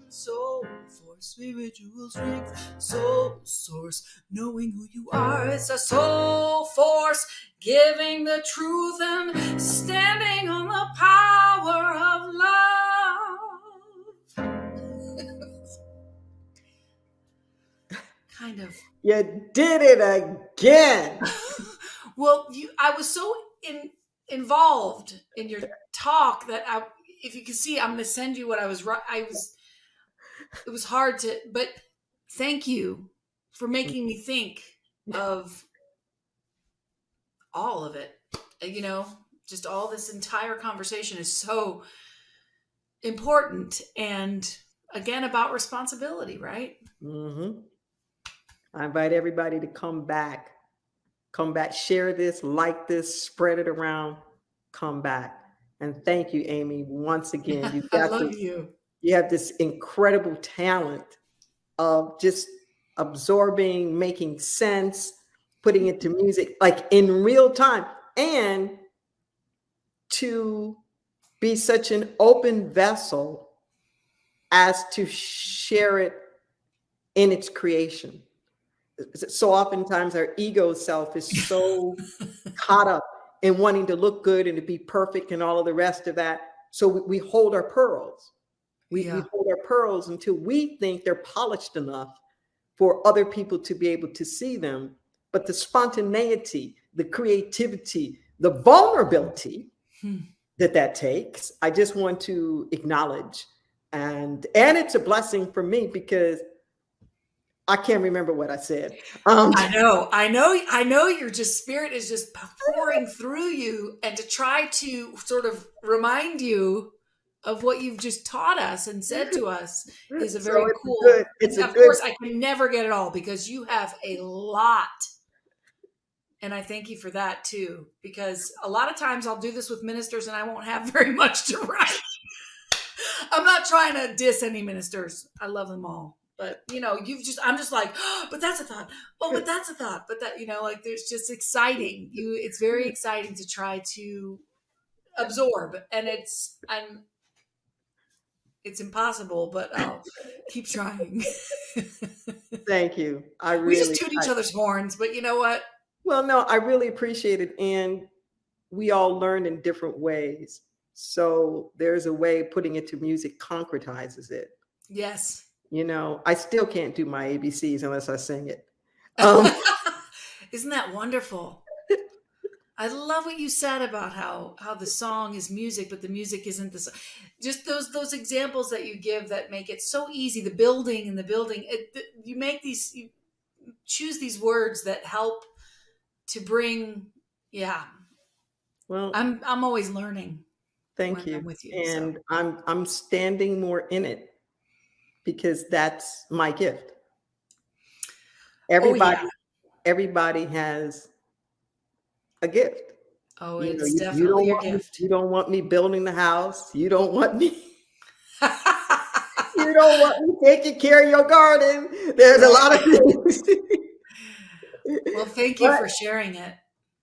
Soul force, spiritual strength, soul source, knowing who you are. It's a soul force, giving the truth and standing on the power of love. Kind of. You did it again. Well, I was so involved in your talk that if you can see, I'm going to send you what I was. It was hard to, but thank you for making me think of all of it. You know, just all this entire conversation is so important, and again about responsibility, right? Mm-hmm. I invite everybody to come back, share this, like this, spread it around, come back. And thank you, Amy, once again. You've I got love this, you. you have this incredible talent of just absorbing, making sense, putting it to music, like in real time, and to be such an open vessel as to share it in its creation. So oftentimes our ego self is so caught up in wanting to look good and to be perfect and all of the rest of that. So we hold our pearls. We hold our pearls until we think they're polished enough for other people to be able to see them. But the spontaneity, the creativity, the vulnerability that takes, I just want to acknowledge. And it's a blessing for me because I can't remember what I said. I know your just spirit is just pouring through you, and to try to sort of remind you of what you've just taught us and said to us is a very cool. Of course, I can never get it all because you have a lot. And I thank you for that too, because a lot of times I'll do this with ministers and I won't have very much to write. I'm not trying to diss any ministers. I love them all. But, you know, I'm just like, oh, but that's a thought. Oh, but that's a thought. But that, you know, like there's just exciting. It's very exciting to try to absorb. And it's impossible, but I'll keep trying. Thank you. We just toot each other's horns, but you know what? Well, no, I really appreciate it. And we all learn in different ways. So there's a way putting it to music concretizes it. Yes. You know, I still can't do my ABCs unless I sing it. Isn't that wonderful? I love what you said about how the song is music, but the music isn't the song. Just those examples that you give that make it so easy. The building, you choose these words that help to bring. Yeah. Well, I'm always learning. Thank you. I'm with you, and so. I'm standing more in it because that's my gift. Everybody has a gift. Oh, it's definitely your gift. You don't want me building the house. You don't want me. You don't want me taking care of your garden. There's a lot of things. Well, thank you for sharing it.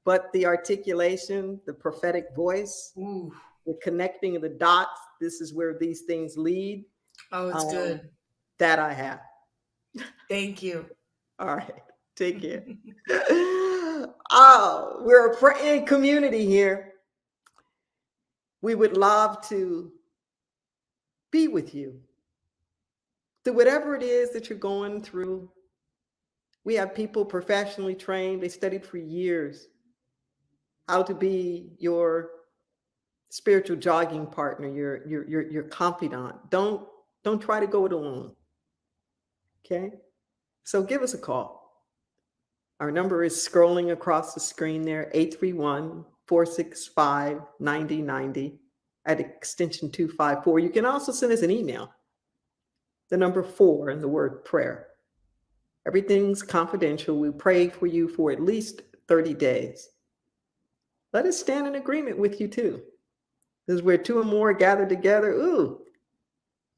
But the articulation, the prophetic voice, the connecting of the dots, this is where these things lead. Oh, it's good. That I have. Thank you. All right. Take care. Oh, we're a praying community here. We would love to be with you through whatever it is that you're going through. We have people professionally trained, they studied for years how to be your spiritual jogging partner, your confidant. Don't try to go it alone. Okay? So give us a call. Our number is scrolling across the screen there, 831-465-9090 at extension 254. You can also send us an email. The number 4 and the word prayer. Everything's confidential. We pray for you for at least 30 days. Let us stand in agreement with you too. This is where 2 or more gather together. Ooh,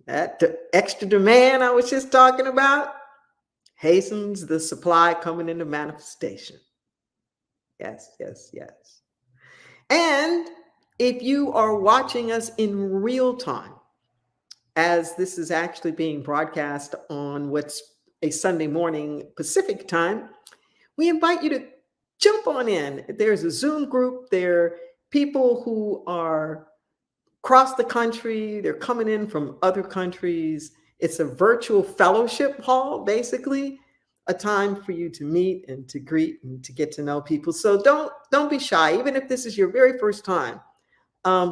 that extra demand I was just talking about hastens the supply coming into manifestation. Yes, yes, yes. And if you are watching us in real time, as this is actually being broadcast on what's a Sunday morning Pacific time, we invite you to jump on in. There's a Zoom group. There are people who are across the country. They're coming in from other countries. It's a virtual fellowship hall, basically, a time for you to meet and to greet and to get to know people. So don't be shy. Even if this is your very first time,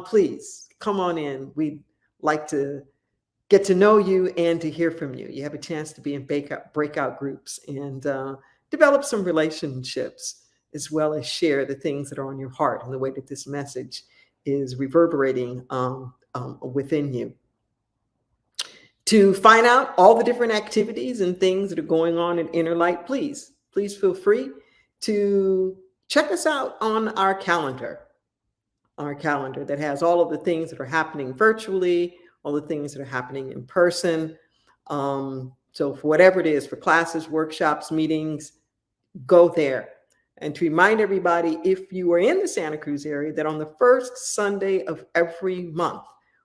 please come on in. We'd like to get to know you and to hear from you. You have a chance to be in breakout groups and develop some relationships, as well as share the things that are on your heart and the way that this message is reverberating within you. To find out all the different activities and things that are going on in Inner Light, please feel free to check us out on our calendar that has all of the things that are happening virtually, all the things that are happening in person. So for whatever it is, for classes, workshops, meetings, go there. And to remind everybody, if you are in the Santa Cruz area, that on the first Sunday of every month,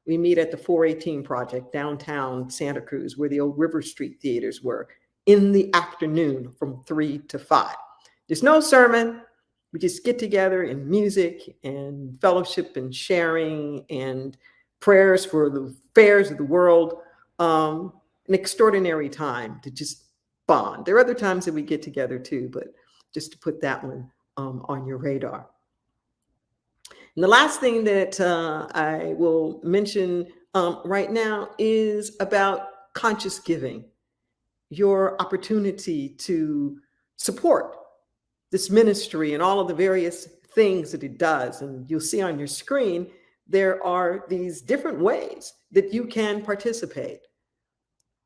we meet at the 418 Project, downtown Santa Cruz, where the old River Street theaters were, in the afternoon from 3 to 5. There's no sermon. We just get together in music and fellowship and sharing and prayers for the affairs of the world. An extraordinary time to just bond. There are other times that we get together too, but just to put that one on your radar. And the last thing that I will mention right now is about conscious giving, your opportunity to support this ministry and all of the various things that it does. And you'll see on your screen, there are these different ways that you can participate.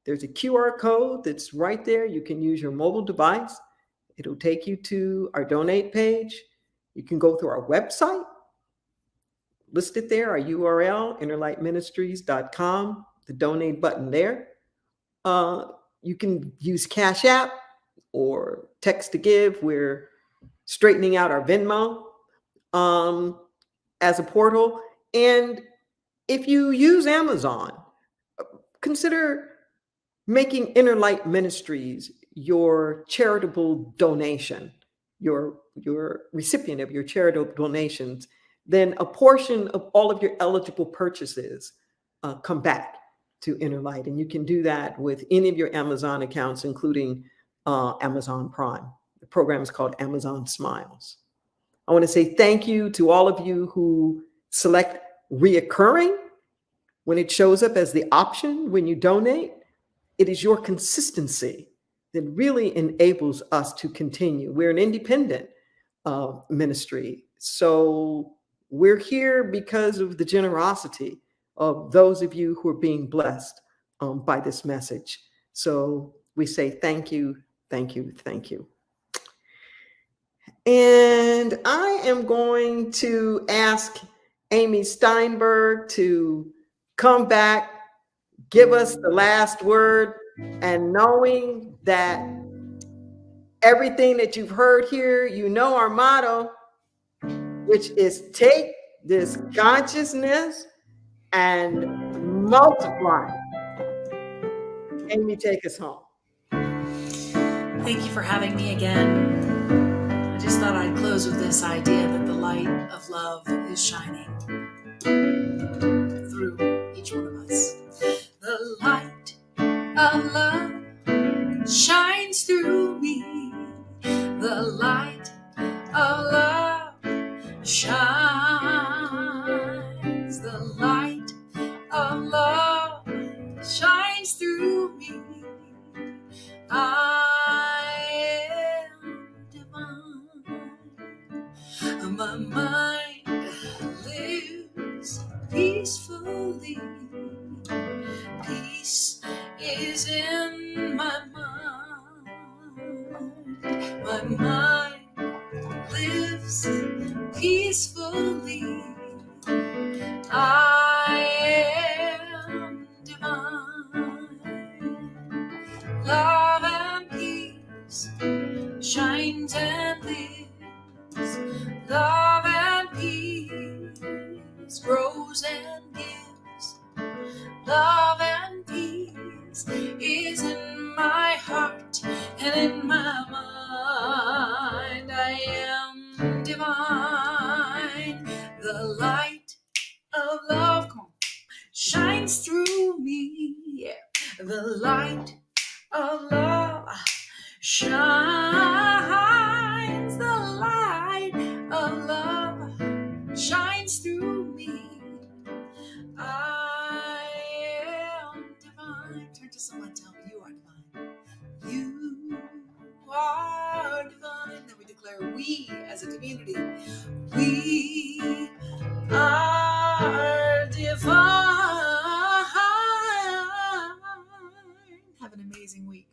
There's a QR code that's right there. You can use your mobile device. It'll take you to our donate page. You can go through our website, listed there, our URL, innerlightministries.com, the donate button there. You can use Cash App or text to give. We're straightening out our Venmo as a portal. And if you use Amazon, consider making Inner Light Ministries your charitable donation, your recipient of your charitable donations. Then a portion of all of your eligible purchases come back to Inner Light. And you can do that with any of your Amazon accounts, including Amazon Prime. The program is called Amazon Smiles. I want to say thank you to all of you who select reoccurring when it shows up as the option when you donate. It is your consistency that really enables us to continue. We're an independent ministry. So we're here because of the generosity of those of you who are being blessed by this message. So we say thank you, thank you, thank you. And I am going to ask Amy Steinberg to come back, give us the last word, and knowing that everything that you've heard here, you know our motto, which is take this consciousness and multiply. Amy, take us home. Thank you for having me again. I just thought I'd close with this idea that the light of love is shining through each one of us. The light of love shines through me. The light of love shines. The light of love shines through me. I am divine. My mind lives peacefully. Peace is in my mind. My mind lives peacefully. I am divine. Love and peace shines and lives. Love and peace grows and gives. Love and peace is in my heart and in my mind. I am divine. The light of love, come on, shines through me. Yeah. The light of love shines. The light of love shines through me. I am divine. Turn to someone, tell me you are divine. You are divine. Then we declare we as a community. We are divine. Have an amazing week.